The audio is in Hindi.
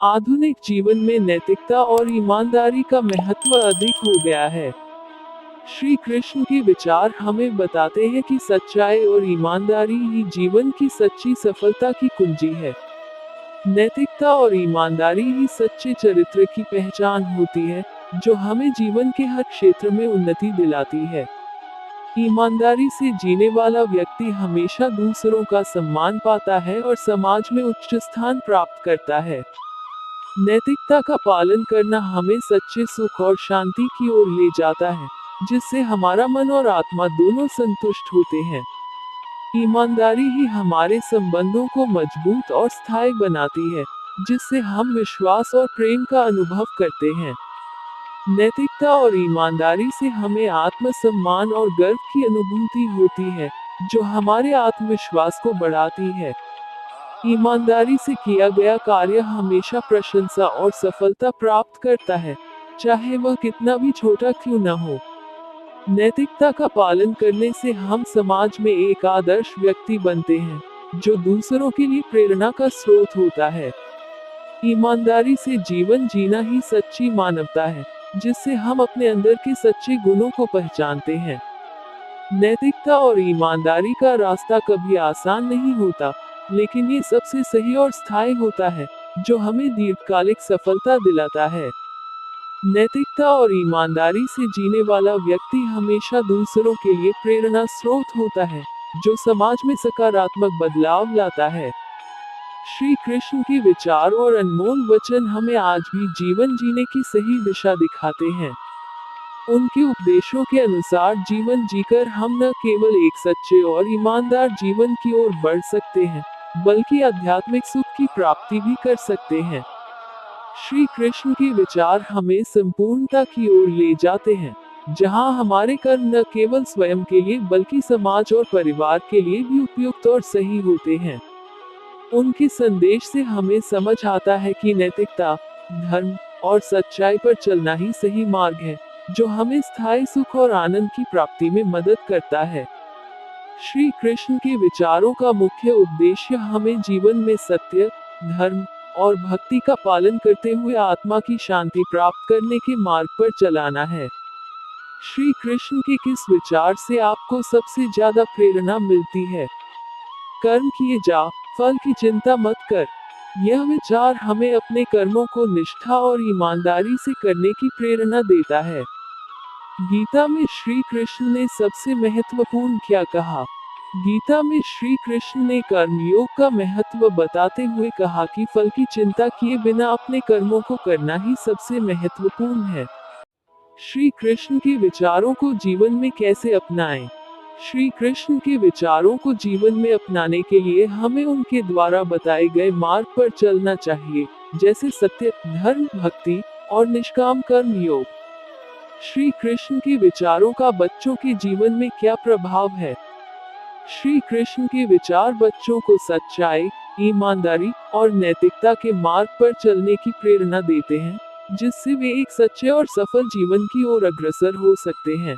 आधुनिक जीवन में नैतिकता और ईमानदारी का महत्व अधिक हो गया है। श्री कृष्ण के विचार हमें बताते हैं कि सच्चाई और ईमानदारी ही जीवन की सच्ची सफलता की कुंजी है। नैतिकता और ईमानदारी ही सच्चे चरित्र की पहचान होती है, जो हमें जीवन के हर क्षेत्र में उन्नति दिलाती है। ईमानदारी से जीने वाला व्यक्ति हमेशा दूसरों का सम्मान पाता है और समाज में उच्च स्थान प्राप्त करता है। नैतिकता का पालन करना हमें सच्चे सुख और शांति की ओर ले जाता है, जिससे हमारा मन और आत्मा दोनों संतुष्ट होते हैं। ईमानदारी ही हमारे संबंधों को मजबूत और स्थायी बनाती है, जिससे हम विश्वास और प्रेम का अनुभव करते हैं। नैतिकता और ईमानदारी से हमें आत्मसम्मान और गर्व की अनुभूति होती है, जो हमारे आत्मविश्वास को बढ़ाती है। ईमानदारी से किया गया कार्य हमेशा प्रशंसा और सफलता प्राप्त करता है, चाहे वह कितना भी छोटा क्यों न हो। नैतिकता का पालन करने से हम समाज में एक आदर्श व्यक्ति बनते हैं, जो दूसरों के लिए प्रेरणा का स्रोत होता है। ईमानदारी से जीवन जीना ही सच्ची मानवता है, जिससे हम अपने अंदर के सच्चे गुणों को पहचानते हैं। नैतिकता और ईमानदारी का रास्ता कभी आसान नहीं होता, लेकिन ये सबसे सही और स्थायी होता है, जो हमें दीर्घकालिक सफलता दिलाता है। नैतिकता और ईमानदारी से जीने वाला व्यक्ति हमेशा दूसरों के लिए प्रेरणा स्रोत होता है, जो समाज में सकारात्मक बदलाव लाता है। श्री कृष्ण के विचार और अनमोल वचन हमें आज भी जीवन जीने की सही दिशा दिखाते हैं। उनके उपदेशों के अनुसार जीवन जीकर हम न केवल एक सच्चे और ईमानदार जीवन की ओर बढ़ सकते हैं, बल्कि आध्यात्मिक सुख की प्राप्ति भी कर सकते हैं। श्री कृष्ण के विचार हमें संपूर्णता की ओर ले जाते हैं, जहां हमारे कर्म न केवल स्वयं के लिए बल्कि समाज और परिवार के लिए भी उपयुक्त और सही होते हैं। उनके संदेश से हमें समझ आता है कि नैतिकता, धर्म और सच्चाई पर चलना ही सही मार्ग है, जो हमें स्थायी सुख और आनंद की प्राप्ति में मदद करता है। श्री कृष्ण के विचारों का मुख्य उद्देश्य हमें जीवन में सत्य, धर्म और भक्ति का पालन करते हुए आत्मा की शांति प्राप्त करने के मार्ग पर चलाना है। श्री कृष्ण के किस विचार से आपको सबसे ज्यादा प्रेरणा मिलती है? कर्म किए जा, फल की चिंता मत कर। यह विचार हमें अपने कर्मों को निष्ठा और ईमानदारी से करने की प्रेरणा देता है। गीता में श्री कृष्ण ने सबसे महत्वपूर्ण क्या कहा? गीता में श्री कृष्ण ने कर्मयोग का महत्व बताते हुए कहा कि फल की चिंता किए बिना अपने कर्मों को करना ही सबसे महत्वपूर्ण है। श्री कृष्ण के विचारों को जीवन में कैसे अपनाएं? श्री कृष्ण के विचारों को जीवन में अपनाने के लिए हमें उनके द्वारा बताए गए मार्ग पर चलना चाहिए, जैसे सत्य, धर्म, भक्ति और निष्काम कर्म योग। श्री कृष्ण के विचारों का बच्चों के जीवन में क्या प्रभाव है? श्री कृष्ण के विचार बच्चों को सच्चाई, ईमानदारी और नैतिकता के मार्ग पर चलने की प्रेरणा देते हैं, जिससे वे एक सच्चे और सफल जीवन की ओर अग्रसर हो सकते हैं।